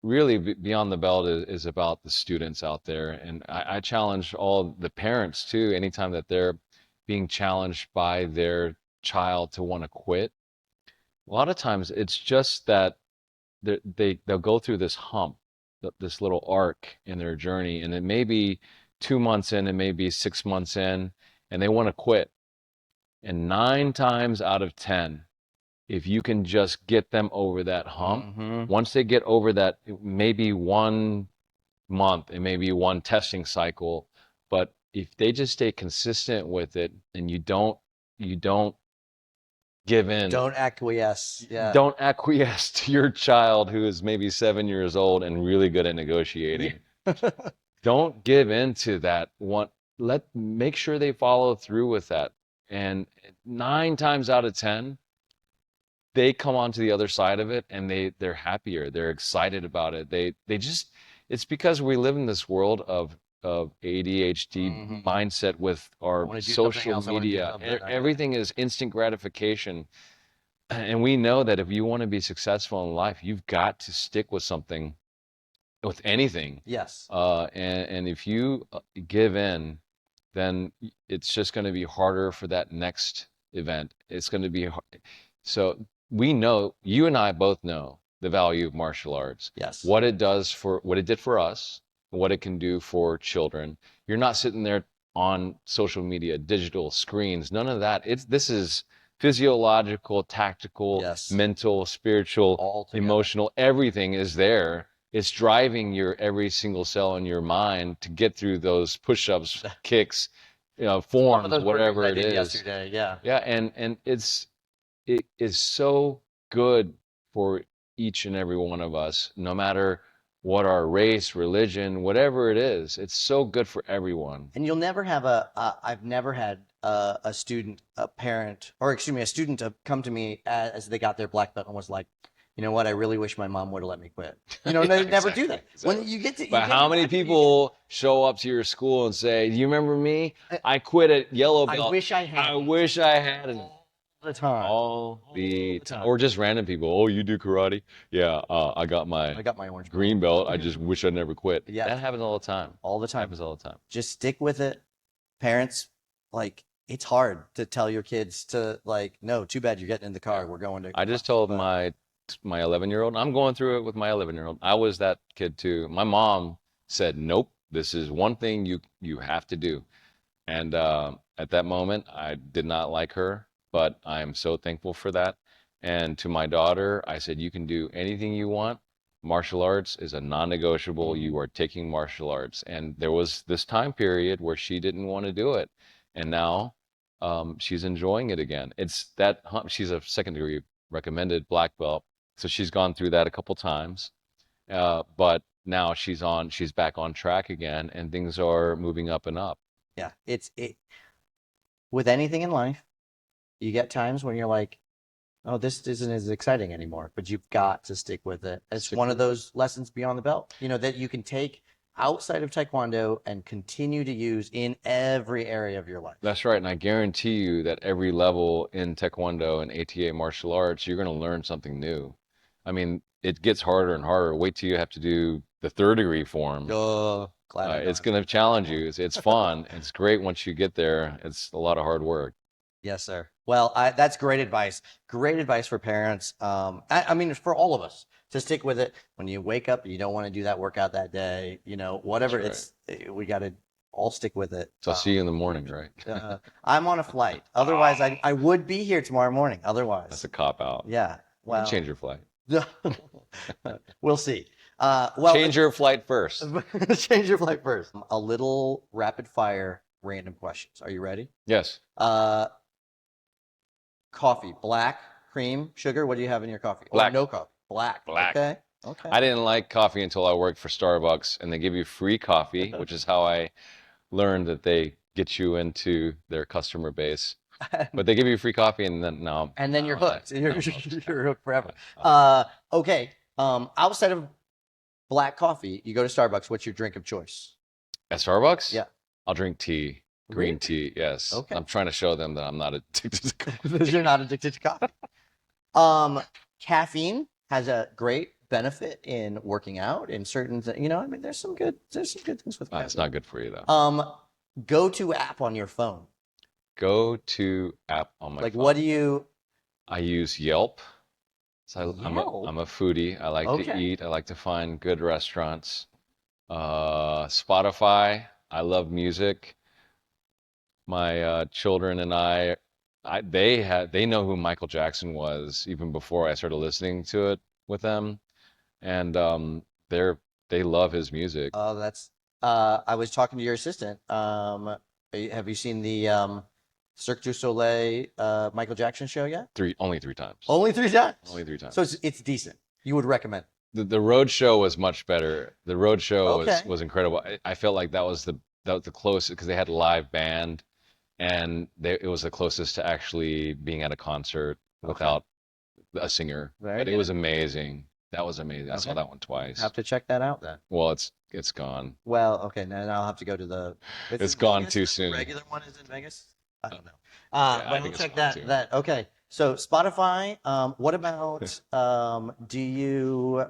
really beyond the belt is about the students out there. And I challenge all the parents too, anytime that they're being challenged by their child to want to quit. A lot of times it's just that they'll go through this hump, this little arc in their journey, and it may be 2 months in, it may be 6 months in, and they want to quit. And 9 times out of 10, if you can just get them over that hump, once they get over that, maybe 1 month, it may be one testing cycle, but if they just stay consistent with it and you don't give in, Don't acquiesce. Yeah. don't acquiesce to your child who is maybe 7 years old and really good at negotiating. Don't give in to that one. Make sure they follow through with that. And 9 times out of 10, they come onto the other side of it and they're happier. They're excited about it. They just it's because we live in this world of ADHD mindset with our social media. Everything is instant gratification. And we know that if you want to be successful in life, you've got to stick with something, with anything. Yes. And if you give in, then it's just going to be harder for that next event. It's going to be so we know, you and I both know the value of martial arts. Yes. What it did for us, what it can do for children. You're not sitting there on social media, digital screens, none of that. This is physiological, tactical, Yes. mental, spiritual, All together. emotional, everything is there. It's driving your every single cell in your mind to get through those push-ups, kicks, forms, whatever it is. Yesterday, yeah. Yeah, and it is so good for each and every one of us, no matter what our race, religion, whatever it is. It's so good for everyone. And you'll never have I've never had a student, a parent, or excuse me, a student to come to me as they got their black belt and was like, you know what, I really wish my mom would have let me quit. You know, they never do that. Exactly. When you get to, But how many people show up to your school and say, "Do you remember me? I quit at yellow belt. I wish I had. I wish I had." All the time. All the time. Or just random people. "Oh, you do karate? Yeah, I got my orange green belt. I just wish I never quit." Yeah. That happens all the time. All the time. Happens all the time. Just stick with it. Parents, like, it's hard to tell your kids to, like, no, too bad you're getting in the car. We're going to. I just told my 11-year-old, I'm going through it with my 11-year-old. I was that kid too. My mom said, "Nope, this is one thing you have to do." And at that moment, I did not like her, but I am so thankful for that. And to my daughter, I said, "You can do anything you want. Martial arts is a non-negotiable. You are taking martial arts." And there was this time period where she didn't want to do it. And now she's enjoying it again. It's that she's a second degree recommended black belt. So she's gone through that a couple times. But now she's back on track again, and things are moving up and up. Yeah, with anything in life, you get times when you're like, oh, this isn't as exciting anymore, but you've got to stick with it. It's one of those lessons beyond the belt, that you can take outside of Taekwondo and continue to use in every area of your life. That's right. And I guarantee you that every level in Taekwondo and ATA martial arts, you're going to learn something new. I mean, it gets harder and harder. Wait till you have to do the third degree form. It's going to challenge you. It's fun. It's great once you get there. It's a lot of hard work. Yes, sir. Well, that's great advice. Great advice for parents. I mean, for all of us to stick with it. When you wake up, you don't want to do that workout that day. Whatever. Right. We got to all stick with it. So I'll see you in the morning, right? I'm on a flight. Otherwise, I would be here tomorrow morning. Otherwise, that's a cop out. Yeah. Well, change your flight. We'll see. Change your flight first. Change your flight first. A little rapid fire random questions. Are you ready? Yes. Coffee, black, cream, sugar. What do you have in your coffee? Black. Or no coffee. Black. Okay. I didn't like coffee until I worked for Starbucks, and they give you free coffee, which is how I learned that they get you into their customer base. But they give you free coffee, and then no. And then you're hooked. You're hooked forever. Okay. Outside of black coffee, you go to Starbucks. What's your drink of choice? At Starbucks? Yeah. I'll drink tea. Green tea, yes. Okay. I'm trying to show them that I'm not addicted to coffee. You're not addicted to coffee. Caffeine has a great benefit in working out in certain, I mean, there's some good things with It's caffeine. not good for you though. Go-to app on your phone. Go to app on my Like, what phone. do you, I use Yelp. So Yelp? I'm a foodie. I like to Okay. eat. I like to find good restaurants. Spotify. I love music. My children and they know who Michael Jackson was even before I started listening to it with them, and they love his music. Oh, that's, I was talking to your assistant. Have you seen the Cirque du Soleil Michael Jackson show yet? Only three times. Only three times. Only three So times. it's decent. You would recommend. The road show was much better. The road show Okay. was incredible. I felt like that was the closest because they had a live band and it was the closest to actually being at a concert Okay. without a singer. Very But it was good. amazing. That was amazing. I saw Okay. that one twice. Have to check that out then. Well, it's gone. Well, okay, then I'll have to go to it's It's in gone Vegas. too The soon. regular one is in Vegas. I Uh, don't know. yeah, But I I'll think it's check gone too. okay. So Spotify. What about do you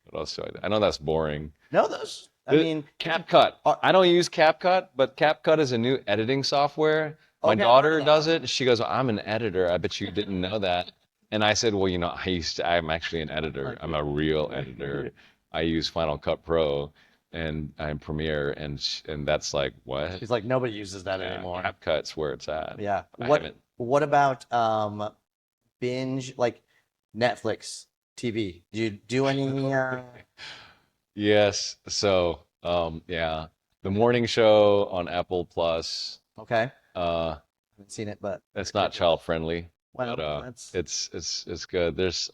What else do I do? I know that's boring. know those? I mean, CapCut. are, I don't use CapCut, but CapCut is a new editing software. My okay, I've heard of daughter that does one. it. She goes, "I'm an editor. I bet you didn't know that." And I said, "Well, I'm actually an editor. I'm a real editor. I use Final Cut Pro and I'm Premiere, and that's like what? She's like, nobody uses that Yeah, anymore. CapCut's where it's at. Yeah. I haven't. What about binge like Netflix TV? Do you do any Yes. So, yeah, the morning show on Apple Plus. okay. Uh, Haven't seen it, but it's heard not good things. child friendly, but Well, that's it's good. There's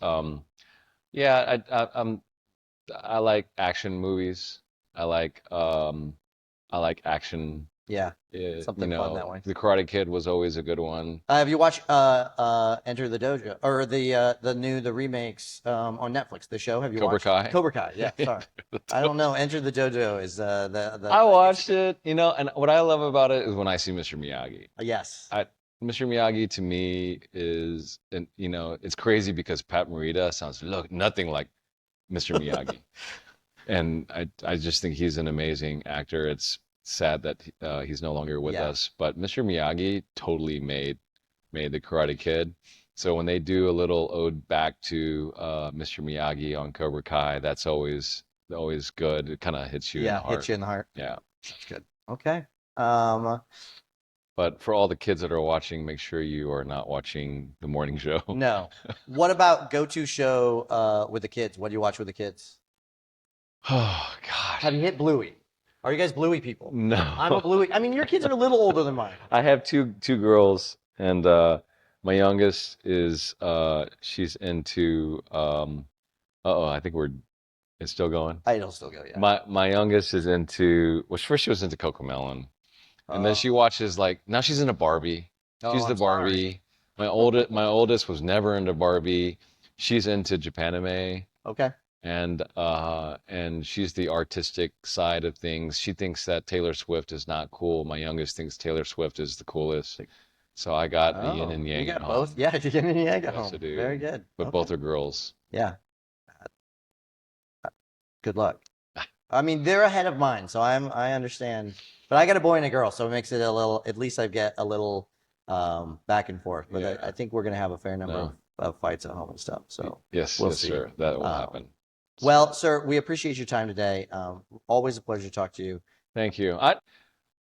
yeah, I like action movies. I like I like action. yeah, something fun that way. The Karate Kid was always a good one. Have you watched Enter the Dojo or the remakes on Netflix? The show have you Cobra watched? Kai. Cobra Kai. Yeah, sorry. I don't know. Enter the Dojo is the I watched it, and what I love about it is when I see Mr. Miyagi. yes. Mr. Miyagi to me is, and it's crazy because Pat Morita sounds look nothing like Mr. Miyagi, and I just think he's an amazing actor. It's sad that he's no longer with Yeah. us, but Mr. Miyagi totally made the Karate Kid. So when they do a little ode back to Mr. Miyagi on Cobra Kai, that's always good. It kind of hits you in the Yeah, heart. hits you in the heart. Yeah. That's good. Okay. Um, But for all the kids that are watching, make sure you are not watching the morning show. no. What about go-to show with the kids? What do you watch with the kids? Oh God. Have you hit Bluey? Are you guys Bluey people? No. I'm a Bluey. I mean, your kids are a little older than mine. I have two girls, and my youngest is she's into I think it's still going. It'll still go, yeah. My youngest is into well, first she was into Cocomelon, and then she Oh, watches like now she's into Barbie. oh, She's the I'm sorry. Barbie. My oldest was never into Barbie. She's into Japanime. Okay. And she's the artistic side of things. She thinks that Taylor Swift is not cool. My youngest thinks Taylor Swift is the coolest. So I got the yin Oh, and you yang at got both? home. Yeah, you yin and yang at Yes, I home. do. Very good. But Okay. both are girls. Yeah. Good luck. I mean, they're ahead of mine, so I understand. But I got a boy and a girl, so it makes it a little, at least I get a little back and forth. But Yeah. I think we're gonna have a fair number No. of fights at home and stuff. So Yes, we'll yes, see. sir. That will Um, happen. well, sir, we appreciate your time today. Always a pleasure to talk to you. Thank you.